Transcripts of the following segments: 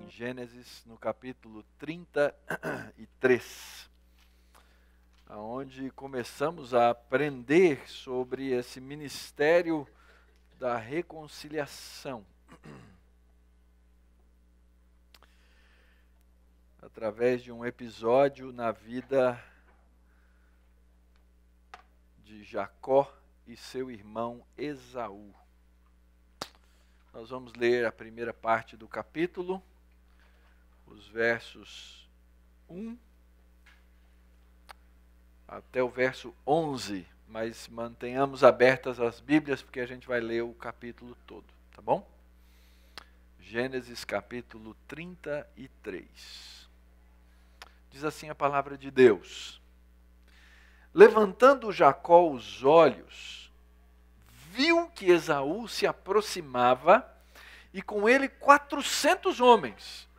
Gênesis, no capítulo 33, onde começamos a aprender sobre esse ministério da reconciliação, através de um episódio na vida de Jacó e seu irmão Esaú. Nós vamos ler a primeira parte do capítulo, os versos 1 até o verso 11, mas mantenhamos abertas as Bíblias, porque a gente vai ler o capítulo todo, tá bom? Gênesis capítulo 33. Diz assim a palavra de Deus: Levantando Jacó os olhos, viu que Esaú se aproximava, e com ele 400 homens.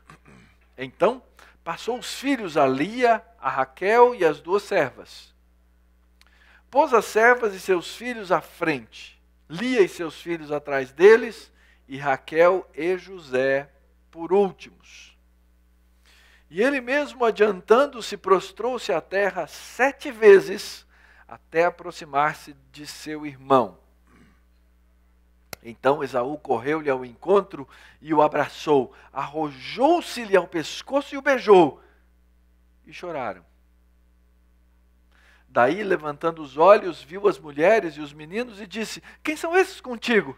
Então, passou os filhos a Lia, a Raquel e as 2 servas. Pôs as servas e seus filhos à frente, Lia e seus filhos atrás deles, e Raquel e José por últimos. E ele mesmo, adiantando-se, prostrou-se à terra 7 vezes, até aproximar-se de seu irmão. Então Esaú correu-lhe ao encontro e o abraçou, arrojou-se-lhe ao pescoço e o beijou, e choraram. Daí, levantando os olhos, viu as mulheres e os meninos e disse: Quem são esses contigo?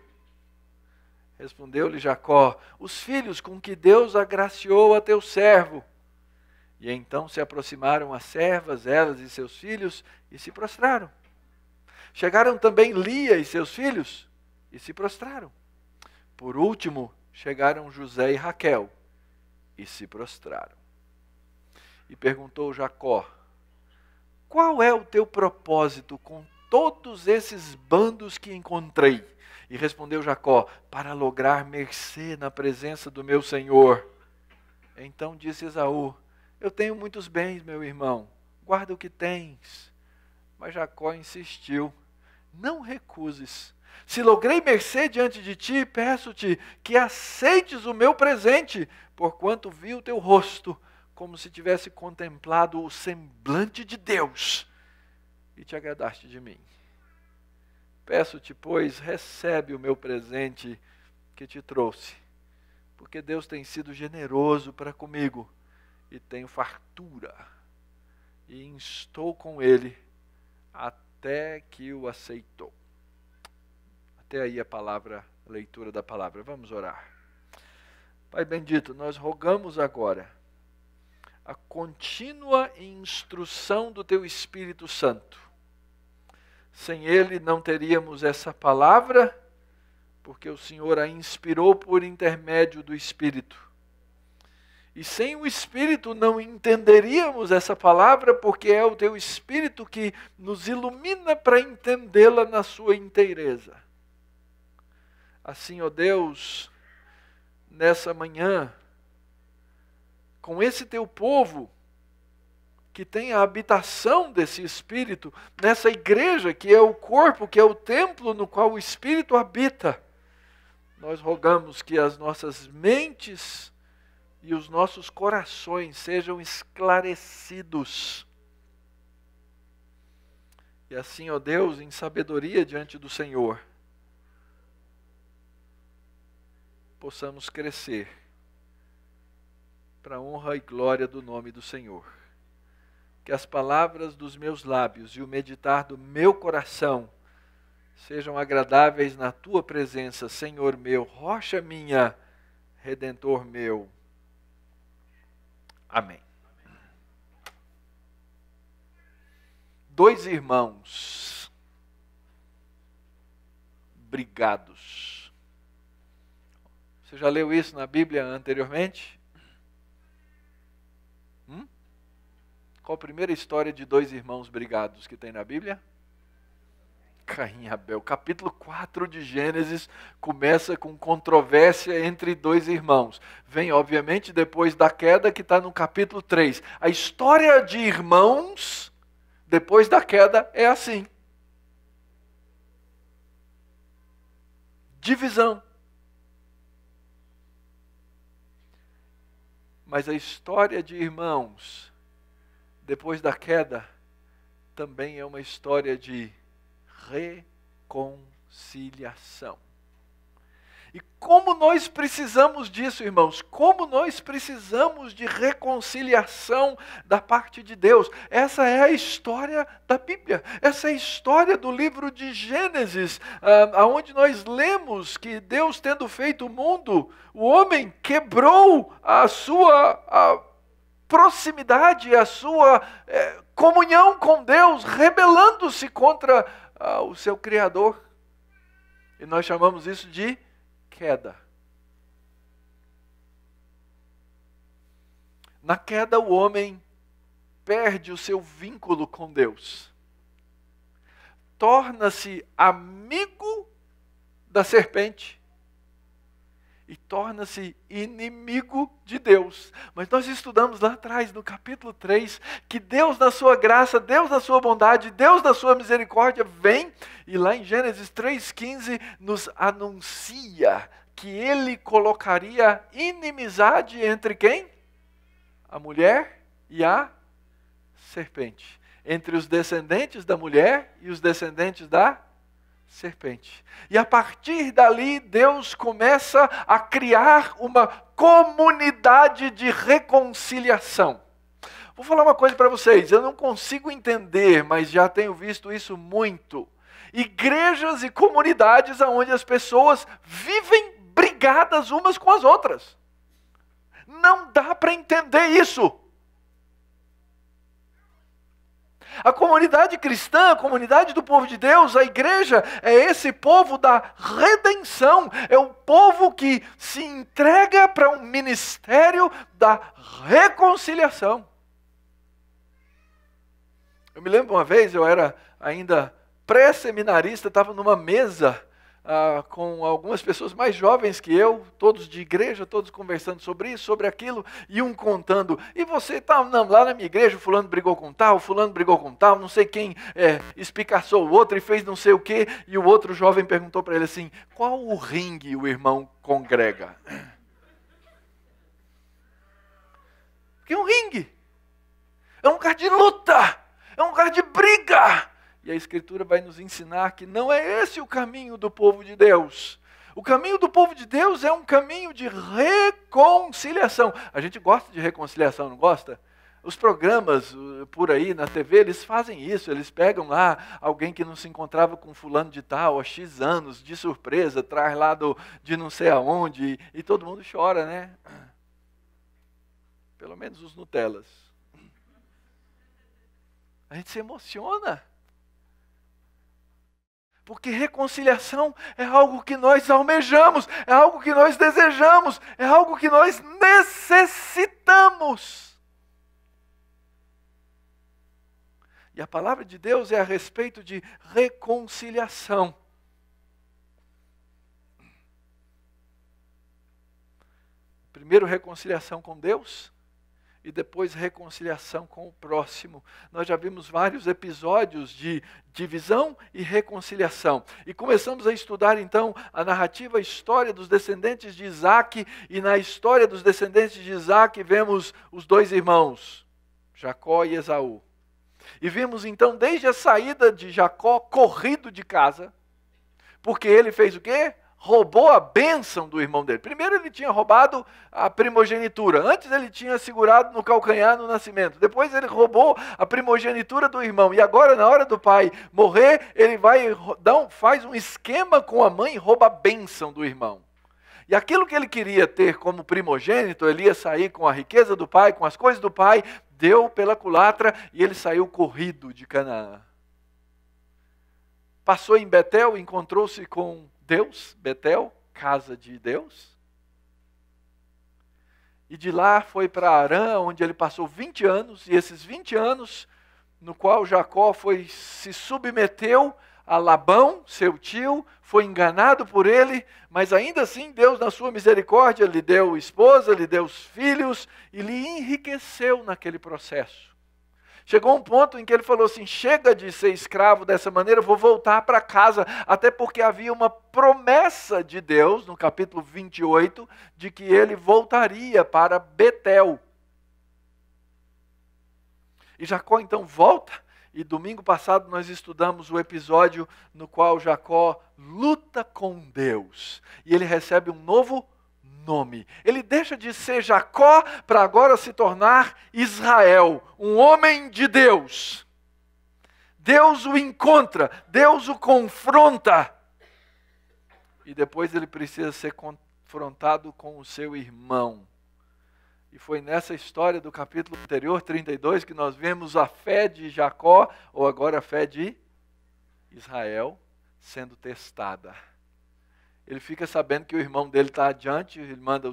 Respondeu-lhe Jacó: Os filhos com que Deus agraciou a teu servo. E então se aproximaram as servas, elas e seus filhos, e se prostraram. Chegaram também Lia e seus filhos, e se prostraram. Por último, chegaram José e Raquel, e se prostraram. E perguntou Jacó: Qual é o teu propósito com todos esses bandos que encontrei? E respondeu Jacó: Para lograr mercê na presença do meu senhor. Então disse Esaú: Eu tenho muitos bens, meu irmão, guarda o que tens. Mas Jacó insistiu: Não recuses. Se logrei mercê diante de ti, peço-te que aceites o meu presente, porquanto vi o teu rosto, como se tivesse contemplado o semblante de Deus, e te agradaste de mim. Peço-te, pois, recebe o meu presente que te trouxe, porque Deus tem sido generoso para comigo, e tenho fartura, e instou com ele, até que o aceitou. Até aí a leitura da palavra. Vamos orar. Pai bendito, nós rogamos agora a contínua instrução do Teu Espírito Santo. Sem Ele não teríamos essa palavra, porque o Senhor a inspirou por intermédio do Espírito. E sem o Espírito não entenderíamos essa palavra, porque é o Teu Espírito que nos ilumina para entendê-la na sua inteireza. Assim, ó Deus, nessa manhã, com esse Teu povo, que tem a habitação desse Espírito, nessa igreja que é o corpo, que é o templo no qual o Espírito habita, nós rogamos que as nossas mentes e os nossos corações sejam esclarecidos. E assim, ó Deus, em sabedoria diante do Senhor, possamos crescer para a honra e glória do nome do Senhor. Que as palavras dos meus lábios e o meditar do meu coração sejam agradáveis na Tua presença, Senhor meu, rocha minha, Redentor meu. Amém. 2 irmãos brigados. Você já leu isso na Bíblia anteriormente? Qual a primeira história de 2 irmãos brigados que tem na Bíblia? Caim e Abel. Capítulo 4 de Gênesis começa com controvérsia entre 2 irmãos. Vem, obviamente, depois da queda, que está no capítulo 3. A história de irmãos depois da queda é assim. Divisão. Mas a história de irmãos, depois da queda, também é uma história de reconciliação. E como nós precisamos disso, irmãos? Como nós precisamos de reconciliação da parte de Deus? Essa é a história da Bíblia. Essa é a história do livro de Gênesis, onde nós lemos que Deus, tendo feito o mundo, o homem quebrou a sua proximidade, a sua comunhão com Deus, rebelando-se contra o seu Criador. E nós chamamos isso de queda. Na queda, o homem perde o seu vínculo com Deus. Torna-se amigo da serpente e torna-se inimigo de Deus. Mas nós estudamos lá atrás, no capítulo 3, que Deus na sua graça, Deus na sua bondade, Deus na sua misericórdia vem, e lá em Gênesis 3,15 nos anuncia que Ele colocaria inimizade entre quem? A mulher e a serpente. Entre os descendentes da mulher e os descendentes da serpente. E a partir dali, Deus começa a criar uma comunidade de reconciliação. Vou falar uma coisa para vocês, eu não consigo entender, mas já tenho visto isso muito. Igrejas e comunidades onde as pessoas vivem brigadas umas com as outras. Não dá para entender isso. A comunidade cristã, a comunidade do povo de Deus, a igreja, é esse povo da redenção. É o povo que se entrega para um ministério da reconciliação. Eu me lembro uma vez, eu era ainda pré-seminarista, estava numa mesa com algumas pessoas mais jovens que eu, todos de igreja, todos conversando sobre isso, sobre aquilo, e um contando, e você está lá na minha igreja, o fulano brigou com tal, não sei quem espicaçou o outro e fez não sei o quê, e o outro jovem perguntou para ele assim, qual o ringue o irmão congrega? Porque é um ringue, é um lugar de luta, é um lugar de briga. E a Escritura vai nos ensinar que não é esse o caminho do povo de Deus. O caminho do povo de Deus é um caminho de reconciliação. A gente gosta de reconciliação, não gosta? Os programas por aí na TV, eles fazem isso. Eles pegam lá alguém que não se encontrava com fulano de tal há X anos, de surpresa, traz lá de não sei aonde, e todo mundo chora, né? Pelo menos os Nutellas. A gente se emociona. Porque reconciliação é algo que nós almejamos, é algo que nós desejamos, é algo que nós necessitamos. E a palavra de Deus é a respeito de reconciliação. Primeiro, reconciliação com Deus. E depois reconciliação com o próximo. Nós já vimos vários episódios de divisão e reconciliação. E começamos a estudar então a narrativa, a história dos descendentes de Isaac. E na história dos descendentes de Isaac vemos os dois irmãos, Jacó e Esaú. E vimos então desde a saída de Jacó corrido de casa. Porque ele fez o quê? Roubou a bênção do irmão dele. Primeiro ele tinha roubado a primogenitura. Antes ele tinha segurado no calcanhar no nascimento. Depois ele roubou a primogenitura do irmão. E agora, na hora do pai morrer, ele faz um esquema com a mãe e rouba a bênção do irmão. E aquilo que ele queria ter como primogênito, ele ia sair com a riqueza do pai, com as coisas do pai, deu pela culatra e ele saiu corrido de Canaã. Passou em Betel, encontrou-se com Deus, Betel, casa de Deus. E de lá foi para Arã, onde ele passou 20 anos, e esses 20 anos, no qual Jacó se submeteu a Labão, seu tio, foi enganado por ele, mas ainda assim Deus, na sua misericórdia, lhe deu esposa, lhe deu filhos, e lhe enriqueceu naquele processo. Chegou um ponto em que ele falou assim, chega de ser escravo dessa maneira, eu vou voltar para casa, até porque havia uma promessa de Deus, no capítulo 28, de que ele voltaria para Betel. E Jacó então volta, e domingo passado nós estudamos o episódio no qual Jacó luta com Deus, e ele recebe um novo nome. Ele deixa de ser Jacó para agora se tornar Israel, um homem de Deus. Deus o encontra, Deus o confronta. E depois ele precisa ser confrontado com o seu irmão. E foi nessa história do capítulo anterior, 32, que nós vemos a fé de Jacó, ou agora a fé de Israel, sendo testada. Ele fica sabendo que o irmão dele está adiante, ele manda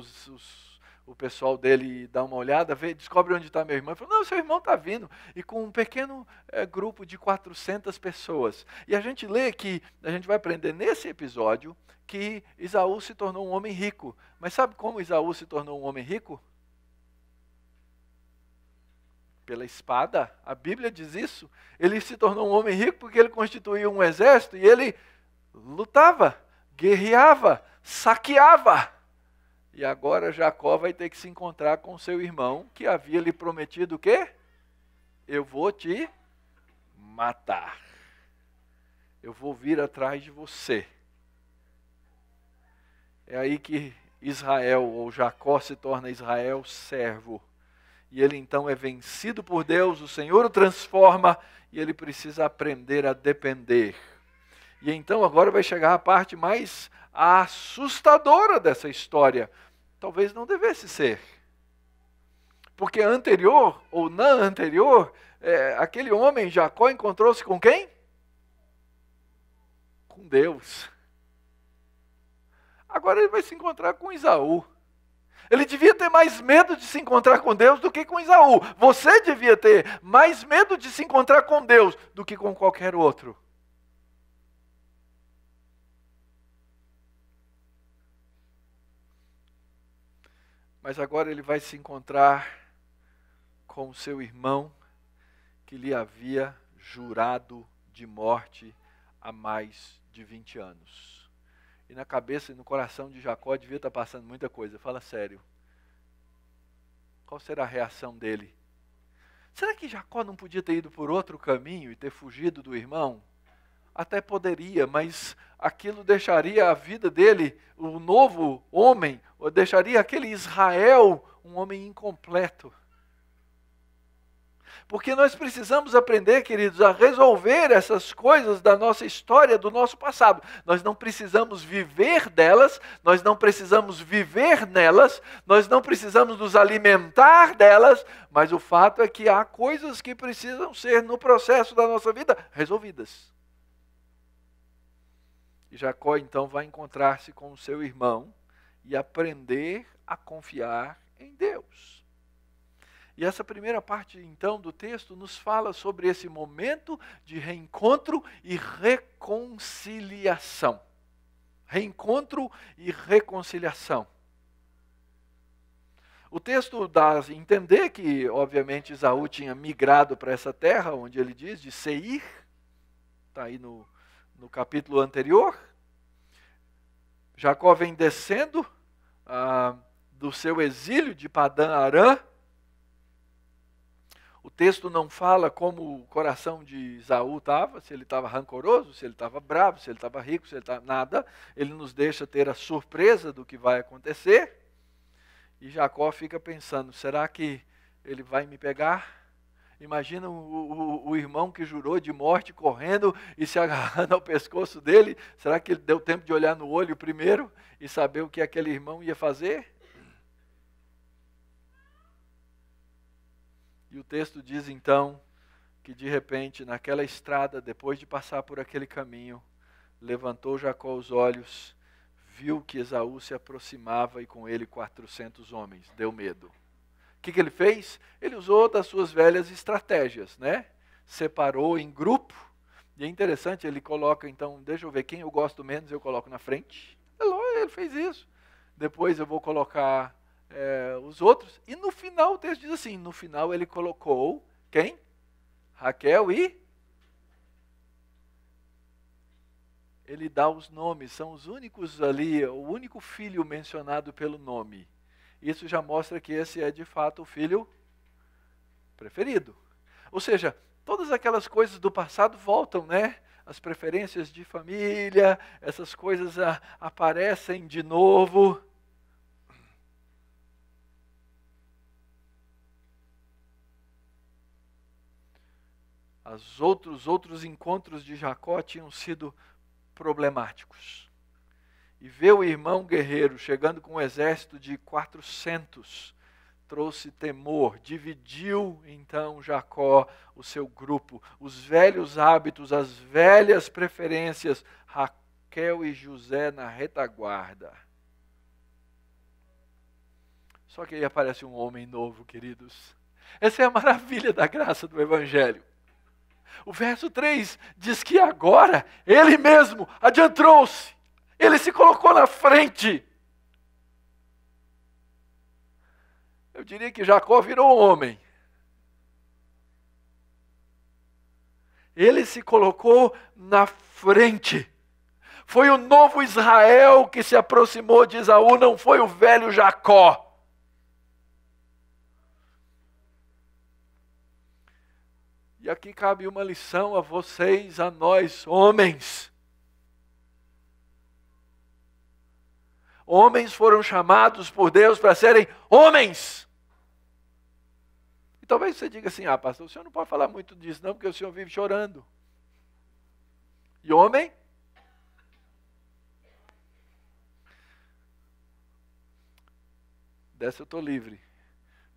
o pessoal dele dar uma olhada, descobre onde está meu irmão. Ele falou, não, seu irmão está vindo, e com um pequeno grupo de 400 pessoas. E a gente lê que, a gente vai aprender nesse episódio, que Esaú se tornou um homem rico. Mas sabe como Esaú se tornou um homem rico? Pela espada. A Bíblia diz isso. Ele se tornou um homem rico porque ele constituiu um exército e ele lutava, guerreava, saqueava. E agora Jacó vai ter que se encontrar com seu irmão, que havia lhe prometido o quê? Eu vou te matar. Eu vou vir atrás de você. É aí que Israel, ou Jacó, se torna Israel servo. E ele então é vencido por Deus, o Senhor o transforma, e ele precisa aprender a depender. E então agora vai chegar a parte mais assustadora dessa história. Talvez não devesse ser. Porque anterior, ou na anterior, aquele homem, Jacó, encontrou-se com quem? Com Deus. Agora ele vai se encontrar com Esaú. Ele devia ter mais medo de se encontrar com Deus do que com Esaú. Você devia ter mais medo de se encontrar com Deus do que com qualquer outro. Mas agora ele vai se encontrar com o seu irmão que lhe havia jurado de morte há mais de 20 anos. E na cabeça e no coração de Jacó devia estar passando muita coisa. Fala sério. Qual será a reação dele? Será que Jacó não podia ter ido por outro caminho e ter fugido do irmão? Até poderia, mas aquilo deixaria a vida dele, o novo homem, ou deixaria aquele Israel um homem incompleto. Porque nós precisamos aprender, queridos, a resolver essas coisas da nossa história, do nosso passado. Nós não precisamos viver delas, nós não precisamos viver nelas, nós não precisamos nos alimentar delas, mas o fato é que há coisas que precisam ser, no processo da nossa vida, resolvidas. E Jacó então vai encontrar-se com o seu irmão e aprender a confiar em Deus. E essa primeira parte, então, do texto nos fala sobre esse momento de reencontro e reconciliação. Reencontro e reconciliação. O texto dá a entender que, obviamente, Esaú tinha migrado para essa terra, onde ele diz, de Seir, está aí no capítulo anterior. Jacó vem descendo do seu exílio de Padã Arã. O texto não fala como o coração de Esaú estava, se ele estava rancoroso, se ele estava bravo, se ele estava rico, se ele estava nada. Ele nos deixa ter a surpresa do que vai acontecer. E Jacó fica pensando, será que ele vai me pegar? Imagina o irmão que jurou de morte correndo e se agarrando ao pescoço dele. Será que ele deu tempo de olhar no olho primeiro e saber o que aquele irmão ia fazer? E o texto diz então que de repente naquela estrada, depois de passar por aquele caminho, levantou Jacó os olhos, viu que Esaú se aproximava e com ele 400 homens. Deu medo. O que ele fez? Ele usou das suas velhas estratégias, né? Separou em grupo. E é interessante, ele coloca então, deixa eu ver quem eu gosto menos, eu coloco na frente. Ele fez isso. Depois eu vou colocar os outros. E no final o texto diz assim, no final ele colocou quem? Raquel e... Ele dá os nomes, são os únicos ali, o único filho mencionado pelo nome. Isso já mostra que esse é de fato o filho preferido. Ou seja, todas aquelas coisas do passado voltam, né? As preferências de família, essas coisas aparecem de novo. Os outros encontros de Jacó tinham sido problemáticos. E ver o irmão guerreiro chegando com um exército de 400 trouxe temor, dividiu então Jacó o seu grupo, os velhos hábitos, as velhas preferências, Raquel e José na retaguarda. Só que aí aparece um homem novo, queridos. Essa é a maravilha da graça do Evangelho. O verso 3 diz que agora ele mesmo adiantou-se, ele se colocou na frente. Eu diria que Jacó virou homem. Ele se colocou na frente. Foi o novo Israel que se aproximou de Esaú, não foi o velho Jacó. E aqui cabe uma lição a vocês, a nós, homens. Homens foram chamados por Deus para serem homens. E talvez você diga assim, pastor, o senhor não pode falar muito disso não, porque o senhor vive chorando. E homem? Dessa eu estou livre.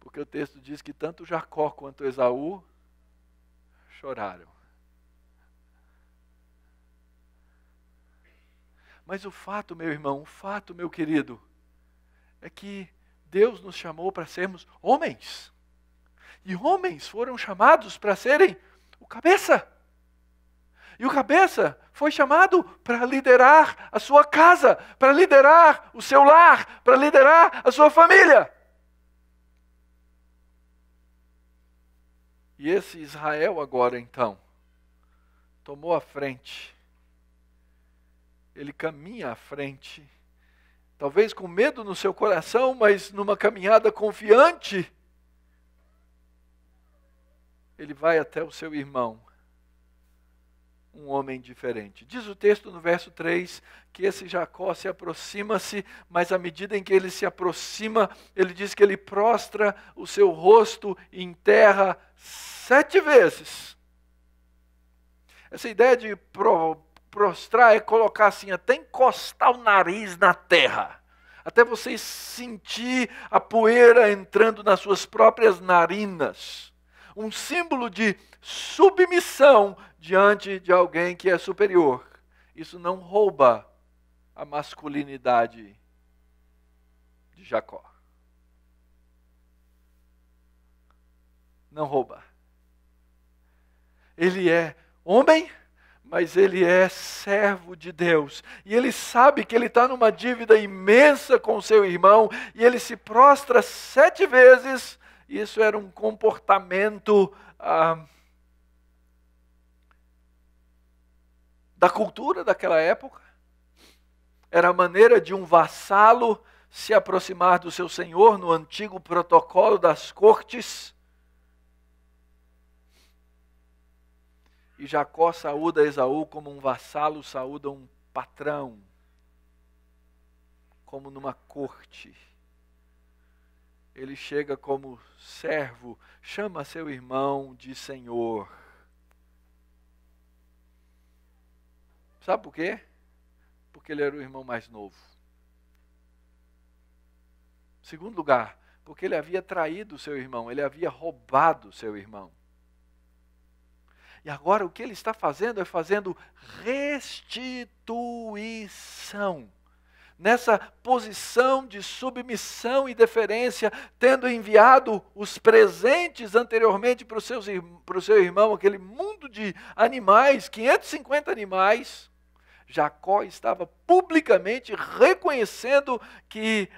Porque o texto diz que tanto Jacó quanto Esaú choraram. Mas o fato, meu irmão, o fato, meu querido, é que Deus nos chamou para sermos homens. E homens foram chamados para serem o cabeça. E o cabeça foi chamado para liderar a sua casa, para liderar o seu lar, para liderar a sua família. E esse Israel agora, então, tomou a frente. Ele caminha à frente, talvez com medo no seu coração, mas numa caminhada confiante. Ele vai até o seu irmão, um homem diferente. Diz o texto no verso 3 que esse Jacó se aproxima-se, mas à medida em que ele se aproxima, ele diz que ele prostra o seu rosto em terra 7 vezes. Essa ideia de prostrar é colocar assim, até encostar o nariz na terra, até você sentir a poeira entrando nas suas próprias narinas. Um símbolo de submissão diante de alguém que é superior. Isso não rouba a masculinidade de Jacó. Não rouba. Ele é homem, mas ele é servo de Deus. E ele sabe que ele está numa dívida imensa com seu irmão, e ele se prostra 7 vezes. Isso era um comportamento da cultura daquela época. Era a maneira de um vassalo se aproximar do seu senhor no antigo protocolo das cortes. E Jacó saúda Esaú como um vassalo saúda um patrão, como numa corte. Ele chega como servo, chama seu irmão de senhor. Sabe por quê? Porque ele era o irmão mais novo. Segundo lugar, porque ele havia traído seu irmão, ele havia roubado seu irmão. E agora o que ele está fazendo é fazendo restituição. Nessa posição de submissão e deferência, tendo enviado os presentes anteriormente para o seu irmão, aquele mundo de animais, 550 animais, Jacó estava publicamente reconhecendo que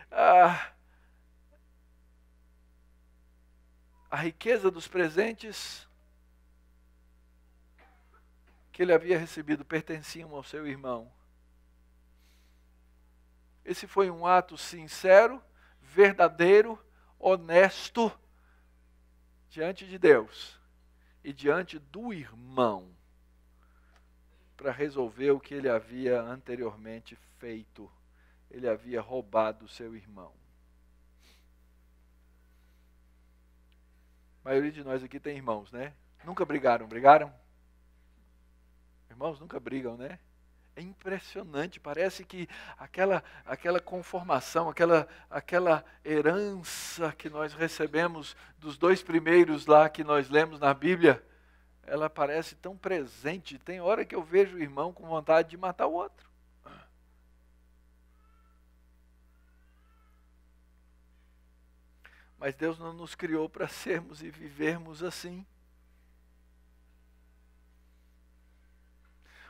a riqueza dos presentes que ele havia recebido pertenciam ao seu irmão. Esse foi um ato sincero, verdadeiro, honesto, diante de Deus e diante do irmão, para resolver o que ele havia anteriormente feito. Ele havia roubado seu irmão. A maioria de nós aqui tem irmãos, né? Nunca brigaram, brigaram? Irmãos nunca brigam, né? É impressionante, parece que aquela conformação, aquela herança que nós recebemos dos 2 primeiros lá que nós lemos na Bíblia, ela parece tão presente. Tem hora que eu vejo o irmão com vontade de matar o outro. Mas Deus não nos criou para sermos e vivermos assim.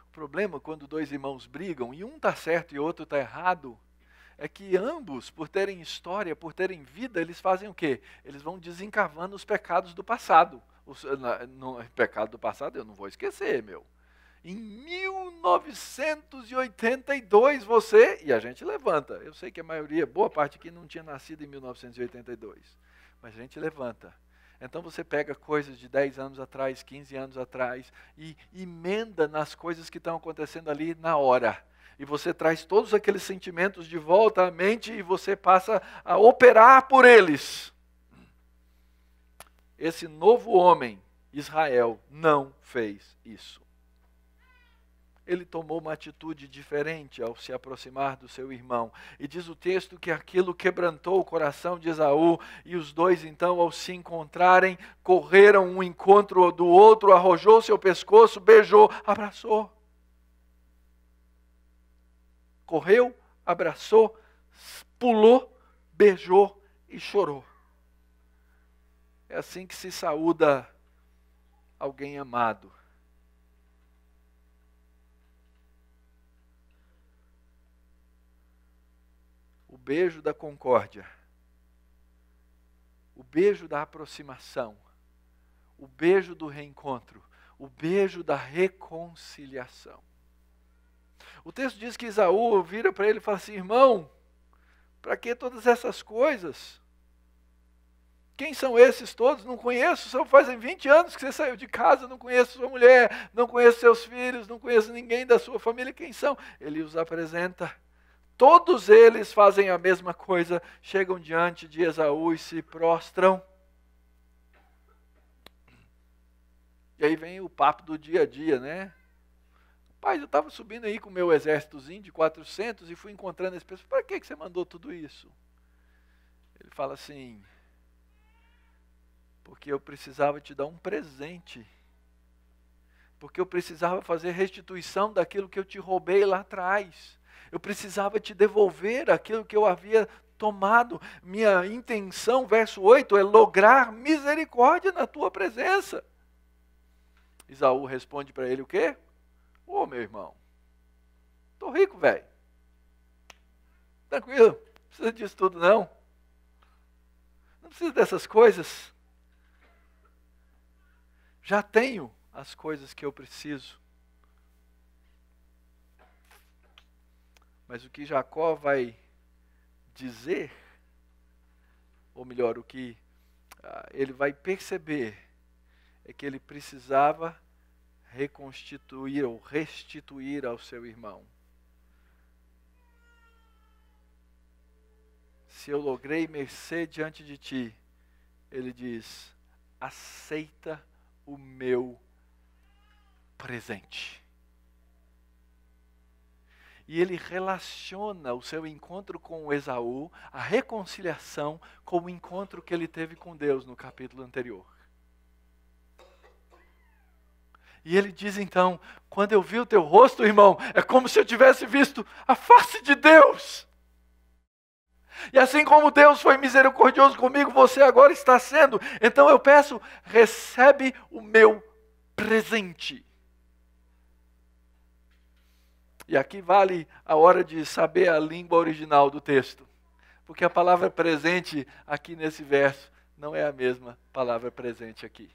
O problema quando 2 irmãos brigam e um está certo e o outro está errado, é que ambos, por terem história, por terem vida, eles fazem o quê? Eles vão desencavando os pecados do passado. No pecado do passado eu não vou esquecer, meu. Em 1982 você, e a gente levanta, eu sei que a maioria, boa parte aqui não tinha nascido em 1982, mas a gente levanta. Então você pega coisas de 10 anos atrás, 15 anos atrás, e emenda nas coisas que estão acontecendo ali na hora. E você traz todos aqueles sentimentos de volta à mente e você passa a operar por eles. Esse novo homem, Israel, não fez isso. Ele tomou uma atitude diferente ao se aproximar do seu irmão. E diz o texto que aquilo quebrantou o coração de Esaú, e os 2 então, ao se encontrarem, correram um encontro do outro, arrojou seu pescoço, beijou, abraçou. Correu, abraçou, pulou, beijou e chorou. É assim que se saúda alguém amado. O beijo da concórdia, o beijo da aproximação, o beijo do reencontro, o beijo da reconciliação. O texto diz que Esaú vira para ele e fala assim: irmão, para que todas essas coisas? Quem são esses todos? Não conheço, só fazem 20 anos que você saiu de casa, não conheço sua mulher, não conheço seus filhos, não conheço ninguém da sua família, quem são? Ele os apresenta. Todos eles fazem a mesma coisa, chegam diante de Esaú e se prostram. E aí vem o papo do dia a dia, né? Pai, eu estava subindo aí com o meu exércitozinho de 400 e fui encontrando esse pessoal. Para que você mandou tudo isso? Ele fala assim: porque eu precisava te dar um presente. Porque eu precisava fazer restituição daquilo que eu te roubei lá atrás. Eu precisava te devolver aquilo que eu havia tomado. Minha intenção, verso 8, é lograr misericórdia na tua presença. Esaú responde para ele o quê? Ô, meu irmão, estou rico, velho. Tranquilo, não precisa disso tudo não. Não precisa dessas coisas. Já tenho as coisas que eu preciso. Mas o que Jacó vai dizer, ou melhor, o que ele vai perceber, é que ele precisava reconstituir ou restituir ao seu irmão. Se eu logrei mercê diante de ti, ele diz, aceita o meu presente. E ele relaciona o seu encontro com o Esaú, a reconciliação, com o encontro que ele teve com Deus no capítulo anterior. E ele diz então, quando eu vi o teu rosto, irmão, é como se eu tivesse visto a face de Deus. E assim como Deus foi misericordioso comigo, você agora está sendo. Então eu peço, recebe o meu presente. E aqui vale a hora de saber a língua original do texto. Porque a palavra presente aqui nesse verso não é a mesma palavra presente aqui.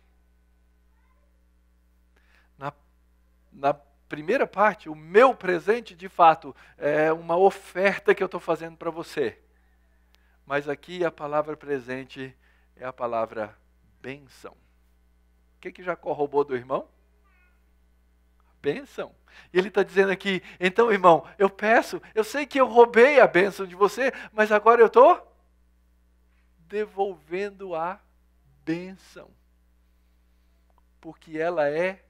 Na primeira parte, o meu presente, de fato, é uma oferta que eu estou fazendo para você. Mas aqui a palavra presente é a palavra bênção. O que Jacó roubou do irmão? Bênção. E ele está dizendo aqui, então, irmão, eu peço, eu sei que eu roubei a bênção de você, mas agora eu estou devolvendo a bênção. Porque ela é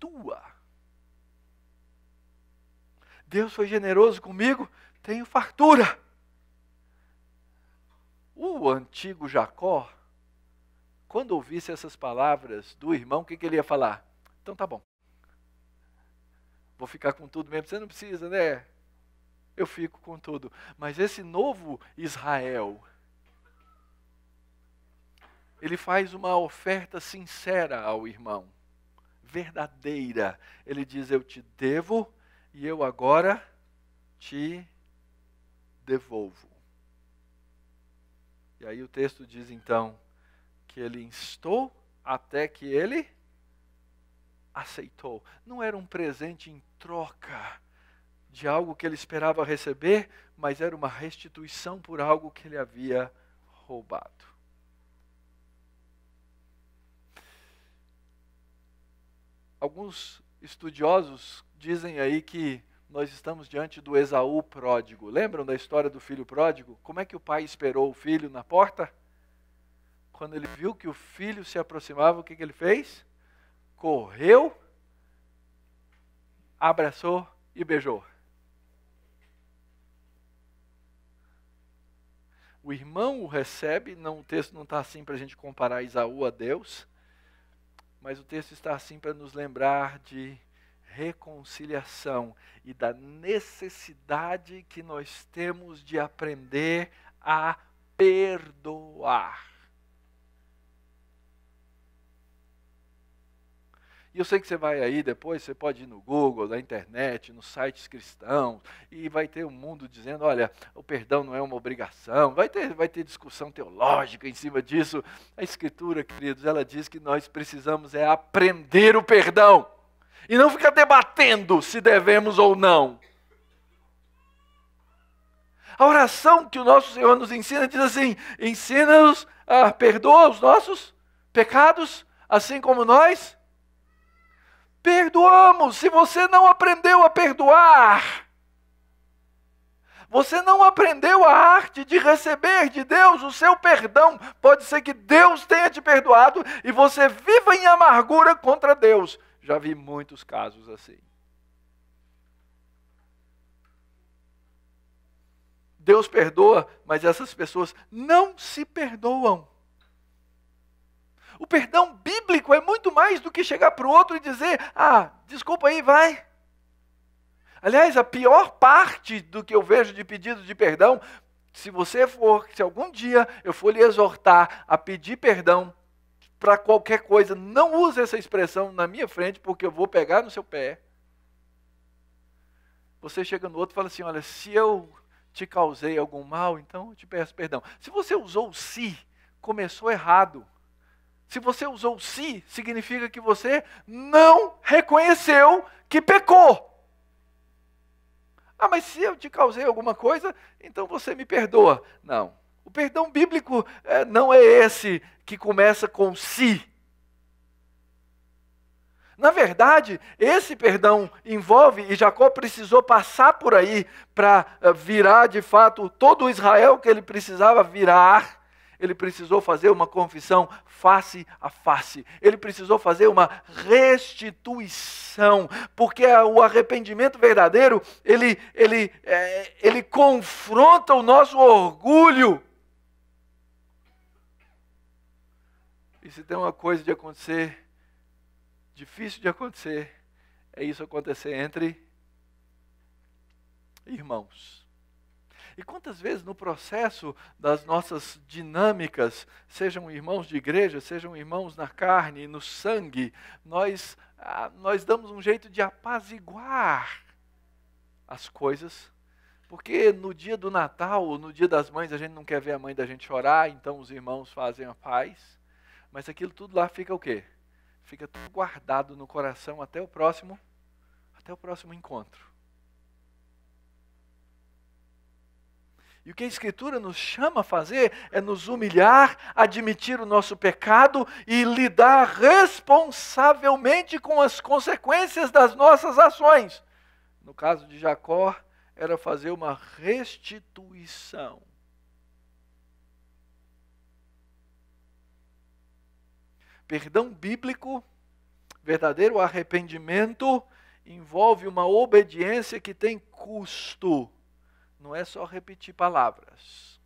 tua. Deus foi generoso comigo, tenho fartura. O antigo Jacó, quando ouvisse essas palavras do irmão, o que ele ia falar? Então tá bom. Vou ficar com tudo mesmo, você não precisa, né? Eu fico com tudo. Mas esse novo Israel, ele faz uma oferta sincera ao irmão, verdadeira. Ele diz, eu te devo e eu agora te devolvo. E aí o texto diz então, que ele instou até que ele aceitou. Não era um presente em troca de algo que ele esperava receber, mas era uma restituição por algo que ele havia roubado. Alguns estudiosos dizem aí que nós estamos diante do Esaú pródigo. Lembram da história do filho pródigo? Como é que o pai esperou o filho na porta? Quando ele viu que o filho se aproximava, o que ele fez? Correu, abraçou e beijou. O irmão o recebe, não, o texto não está assim para a gente comparar Esaú a Deus, mas o texto está assim para nos lembrar de reconciliação e da necessidade que nós temos de aprender a perdoar. E eu sei que você vai aí depois, você pode ir no Google, na internet, nos sites cristãos, e vai ter um mundo dizendo, olha, o perdão não é uma obrigação, vai ter discussão teológica em cima disso. A Escritura, queridos, ela diz que nós precisamos aprender o perdão, e não ficar debatendo se devemos ou não. A oração que o nosso Senhor nos ensina diz assim, ensina-nos a perdoar os nossos pecados, assim como nós perdoamos. Se você não aprendeu a perdoar, você não aprendeu a arte de receber de Deus o seu perdão. Pode ser que Deus tenha te perdoado e você viva em amargura contra Deus. Já vi muitos casos assim. Deus perdoa, mas essas pessoas não se perdoam. O perdão bíblico é muito mais do que chegar para o outro e dizer, desculpa aí, vai. Aliás, a pior parte do que eu vejo de pedido de perdão, se algum dia eu for lhe exortar a pedir perdão para qualquer coisa, não use essa expressão na minha frente, porque eu vou pegar no seu pé. Você chega no outro e fala assim, olha, se eu te causei algum mal, então eu te peço perdão. Se você usou o se, começou errado. Se você usou o se, significa que você não reconheceu que pecou. Mas se eu te causei alguma coisa, então você me perdoa. Não. O perdão bíblico não é esse que começa com si. Na verdade, esse perdão envolve, e Jacó precisou passar por aí para virar de fato todo o Israel que ele precisava virar. Ele precisou fazer uma confissão face a face. Ele precisou fazer uma restituição. Porque o arrependimento verdadeiro, ele confronta o nosso orgulho. E se tem uma coisa de acontecer, difícil de acontecer, é isso acontecer entre irmãos. E quantas vezes no processo das nossas dinâmicas, sejam irmãos de igreja, sejam irmãos na carne, no sangue, nós damos um jeito de apaziguar as coisas, porque no dia do Natal, ou no dia das mães, a gente não quer ver a mãe da gente chorar, então os irmãos fazem a paz, mas aquilo tudo lá fica o quê? Fica tudo guardado no coração até o próximo Até o próximo encontro. E o que a Escritura nos chama a fazer é nos humilhar, admitir o nosso pecado e lidar responsavelmente com as consequências das nossas ações. No caso de Jacó, era fazer uma restituição. Perdão bíblico, verdadeiro arrependimento, envolve uma obediência que tem custo. Não é só repetir palavras.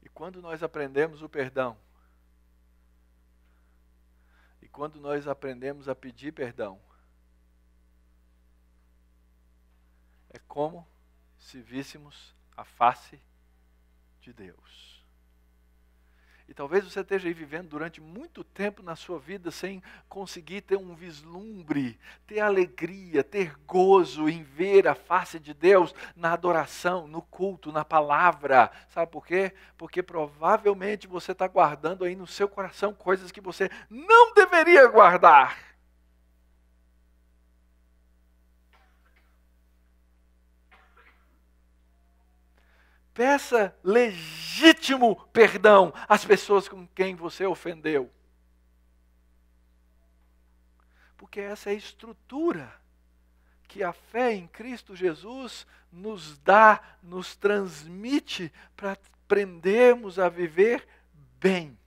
E quando nós aprendemos o perdão, e quando nós aprendemos a pedir perdão, é como se víssemos a face de Deus. E talvez você esteja aí vivendo durante muito tempo na sua vida sem conseguir ter um vislumbre, ter alegria, ter gozo em ver a face de Deus na adoração, no culto, na palavra. Sabe por quê? Porque provavelmente você está guardando aí no seu coração coisas que você não deveria guardar. Peça legítimo perdão às pessoas com quem você ofendeu. Porque essa é a estrutura que a fé em Cristo Jesus nos dá, nos transmite para aprendermos a viver bem.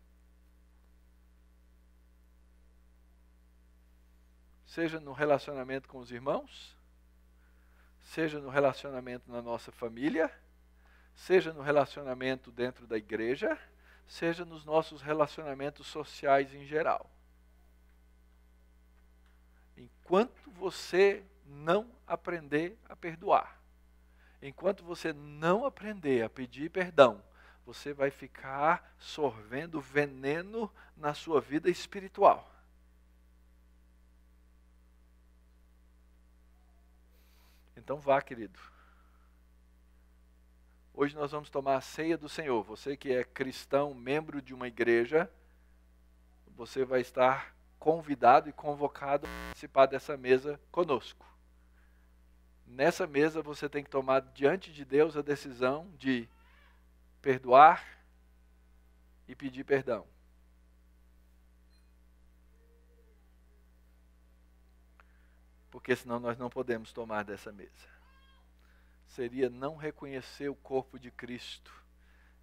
Seja no relacionamento com os irmãos, seja no relacionamento na nossa família, seja no relacionamento dentro da igreja, seja nos nossos relacionamentos sociais em geral. Enquanto você não aprender a perdoar, enquanto você não aprender a pedir perdão, você vai ficar sorvendo veneno na sua vida espiritual. Então vá, querido. Hoje nós vamos tomar a ceia do Senhor. Você que é cristão, membro de uma igreja, você vai estar convidado e convocado a participar dessa mesa conosco. Nessa mesa você tem que tomar diante de Deus a decisão de perdoar e pedir perdão. Porque senão nós não podemos tomar dessa mesa. Seria não reconhecer o corpo de Cristo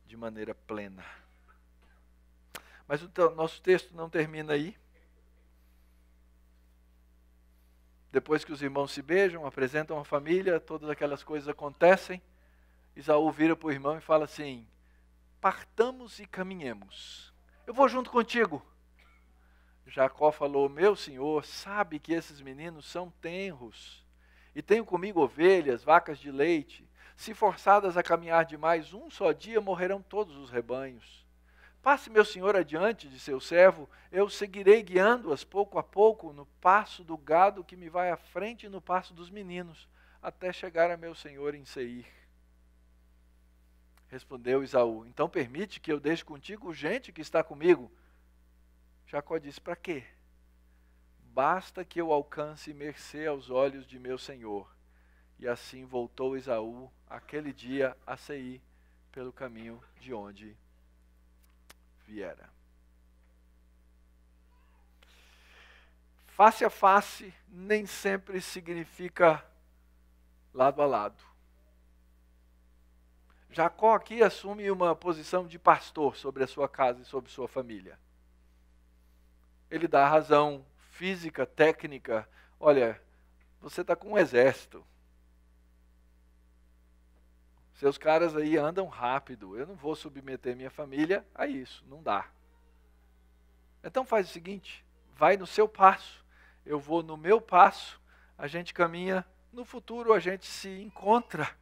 de maneira plena. Mas o nosso texto não termina aí. Depois que os irmãos se beijam, apresentam a família, todas aquelas coisas acontecem, Esaú vira para o irmão e fala assim: partamos e caminhemos. Eu vou junto contigo. Jacó falou: meu senhor sabe que esses meninos são tenros. E tenho comigo ovelhas, vacas de leite. Se forçadas a caminhar demais um só dia, morrerão todos os rebanhos. Passe meu senhor adiante de seu servo, eu seguirei guiando-as pouco a pouco no passo do gado que me vai à frente e no passo dos meninos, até chegar a meu senhor em Seir. Respondeu Esaú: então permite que eu deixe contigo gente que está comigo. Jacó disse: para quê? Basta que eu alcance mercê aos olhos de meu senhor. E assim voltou Esaú aquele dia a Seir pelo caminho de onde viera. Face a face nem sempre significa lado a lado. Jacó aqui assume uma posição de pastor sobre a sua casa e sobre sua família. Ele dá razão física, técnica. Olha, você está com um exército. Seus caras aí andam rápido. Eu não vou submeter minha família a isso. Não dá. Então faz o seguinte: vai no seu passo, eu vou no meu passo, a gente caminha, no futuro a gente se encontra.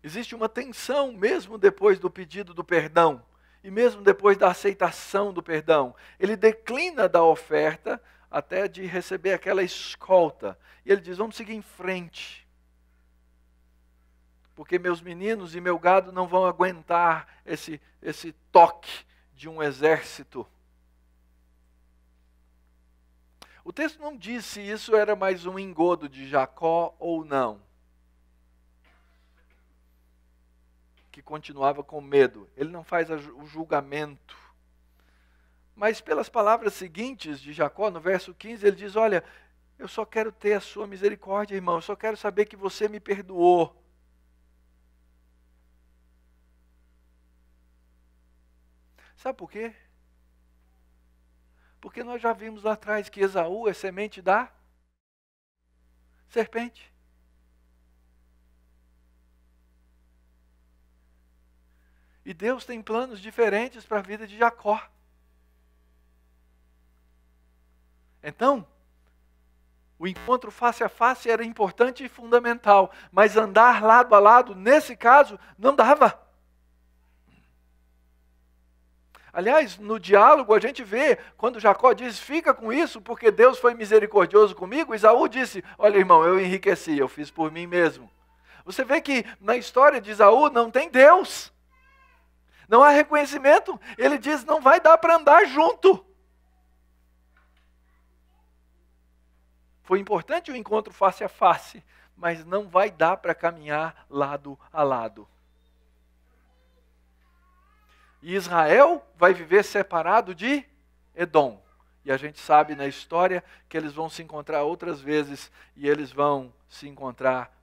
Existe uma tensão mesmo depois do pedido do perdão. E mesmo depois da aceitação do perdão, ele declina da oferta até de receber aquela escolta. E ele diz: vamos seguir em frente. porque meus meninos e meu gado não vão aguentar esse toque de um exército. O texto não diz se isso era mais um engodo de Jacó ou não, que continuava com medo. Ele não faz o julgamento. Mas pelas palavras seguintes de Jacó, no verso 15, ele diz, olha, eu só quero ter a sua misericórdia, irmão, eu só quero saber que você me perdoou. Sabe por quê? Porque nós já vimos lá atrás que Esaú é semente da serpente. E Deus tem planos diferentes para a vida de Jacó. Então, o encontro face a face era importante e fundamental, mas andar lado a lado, nesse caso, não dava. Aliás, no diálogo a gente vê, quando Jacó diz, fica com isso, porque Deus foi misericordioso comigo, Esaú disse, olha irmão, eu enriqueci, eu fiz por mim mesmo. Você vê que na história de Esaú não tem Deus. Não há reconhecimento. Ele diz, não vai dar para andar junto. Foi importante o encontro face a face, mas não vai dar para caminhar lado a lado. E Israel vai viver separado de Edom. E a gente sabe na história que eles vão se encontrar outras vezes e eles vão se encontrar